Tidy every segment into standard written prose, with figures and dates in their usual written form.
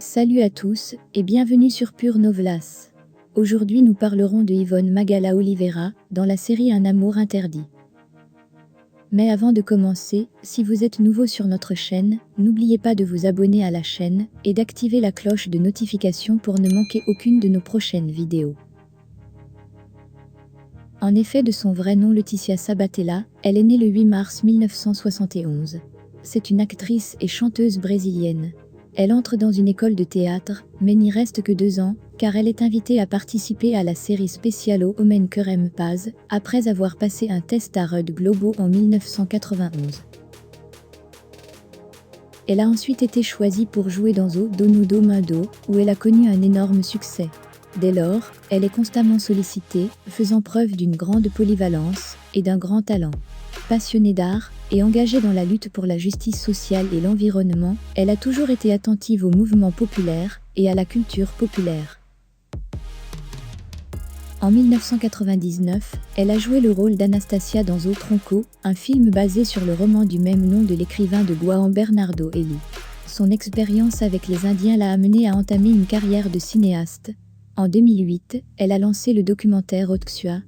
Salut à tous et bienvenue sur Pure Novlas. Aujourd'hui nous parlerons de Yvonne Magala Oliveira dans la série Un amour interdit. Mais avant de commencer, si vous êtes nouveau sur notre chaîne, n'oubliez pas de vous abonner à la chaîne et d'activer la cloche de notification pour ne manquer aucune de nos prochaines vidéos. En effet, de son vrai nom Leticia Sabatella, elle est née le 8 mars 1971. C'est une actrice et chanteuse brésilienne. Elle entre dans une école de théâtre, mais n'y reste que 2 ans, car elle est invitée à participer à la série Specialo Homem Querem Paz, après avoir passé un test à Rede Globo en 1991. Elle a ensuite été choisie pour jouer dans O Donudo Mundo, où elle a connu un énorme succès. Dès lors, elle est constamment sollicitée, faisant preuve d'une grande polyvalence et d'un grand talent. Passionnée d'art et engagée dans la lutte pour la justice sociale et l'environnement, elle a toujours été attentive aux mouvements populaires et à la culture populaire. En 1999, elle a joué le rôle d'Anastasia dans O Tronco, un film basé sur le roman du même nom de l'écrivain de João Bernardo Eli. Son expérience avec les Indiens l'a amenée à entamer une carrière de cinéaste. En 2008, elle a lancé le documentaire Otxua.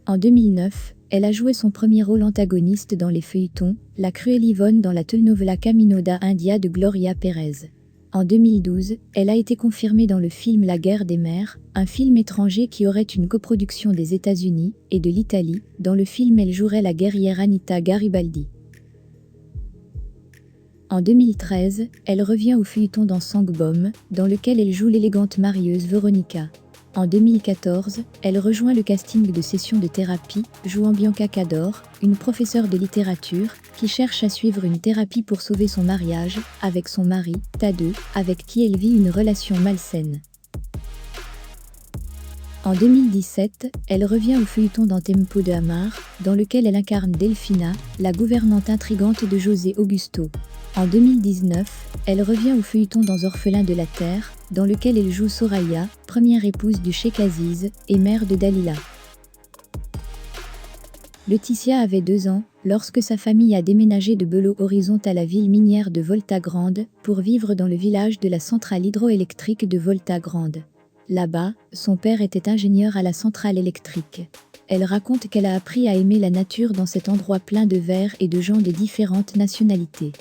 En 2009, elle a joué son premier rôle antagoniste dans les feuilletons, la cruelle Yvonne dans la telenovela Camino da India de Gloria Pérez. En 2012, elle a été confirmée dans le film La guerre des mers, un film étranger qui aurait une coproduction des États-Unis et de l'Italie. Dans le film, elle jouerait la guerrière Anita Garibaldi. En 2013, elle revient au feuilleton dans Sangbom, dans lequel elle joue l'élégante marieuse Veronica. En 2014, elle rejoint le casting de Sessions de thérapie, jouant Bianca Cador, une professeure de littérature, qui cherche à suivre une thérapie pour sauver son mariage, avec son mari, Tadeu, avec qui elle vit une relation malsaine. En 2017, elle revient au feuilleton dans Tempo de Amar, dans lequel elle incarne Delfina, la gouvernante intrigante de José Augusto. En 2019, elle revient au feuilleton dans Orphelin de la Terre, dans lequel elle joue Soraya, première épouse du Cheikh Aziz et mère de Dalila. Leticia avait 2 ans, lorsque sa famille a déménagé de Belo Horizonte à la ville minière de Volta Grande, pour vivre dans le village de la centrale hydroélectrique de Volta Grande. Là-bas, son père était ingénieur à la centrale électrique. Elle raconte qu'elle a appris à aimer la nature dans cet endroit plein de verre et de gens de différentes nationalités.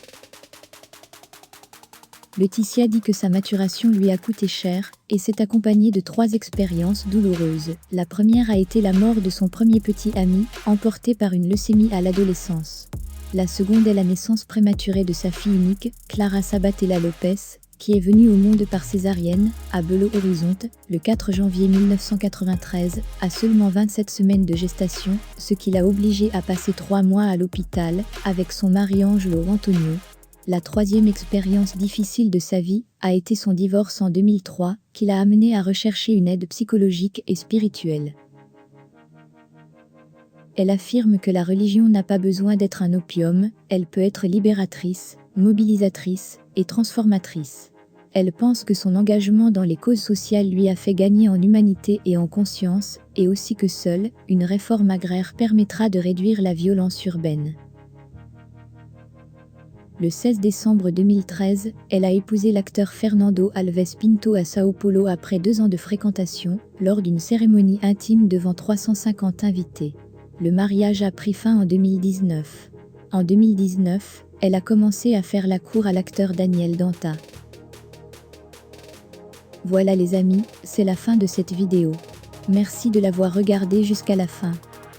Leticia dit que sa maturation lui a coûté cher et s'est accompagnée de 3 expériences douloureuses. La première a été la mort de son premier petit ami, emporté par une leucémie à l'adolescence. La seconde est la naissance prématurée de sa fille unique, Clara Sabatella Lopez, qui est venue au monde par césarienne, à Belo Horizonte, le 4 janvier 1993, à seulement 27 semaines de gestation, ce qui l'a obligée à passer 3 mois à l'hôpital, avec son mari Angelo Antonio. La 3e expérience difficile de sa vie a été son divorce en 2003, qui l'a amenée à rechercher une aide psychologique et spirituelle. Elle affirme que la religion n'a pas besoin d'être un opium, elle peut être libératrice, mobilisatrice et transformatrice. Elle pense que son engagement dans les causes sociales lui a fait gagner en humanité et en conscience, et aussi que seule, une réforme agraire permettra de réduire la violence urbaine. Le 16 décembre 2013, elle a épousé l'acteur Fernando Alves Pinto à Sao Paulo après 2 ans de fréquentation, lors d'une cérémonie intime devant 350 invités. Le mariage a pris fin en 2019. En 2019, elle a commencé à faire la cour à l'acteur Daniel Danta. Voilà les amis, c'est la fin de cette vidéo. Merci de l'avoir regardée jusqu'à la fin.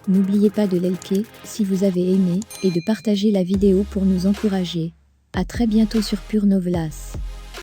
N'oubliez pas de liker si vous avez aimé et de partager la vidéo pour nous encourager. À très bientôt sur Pure Novlas.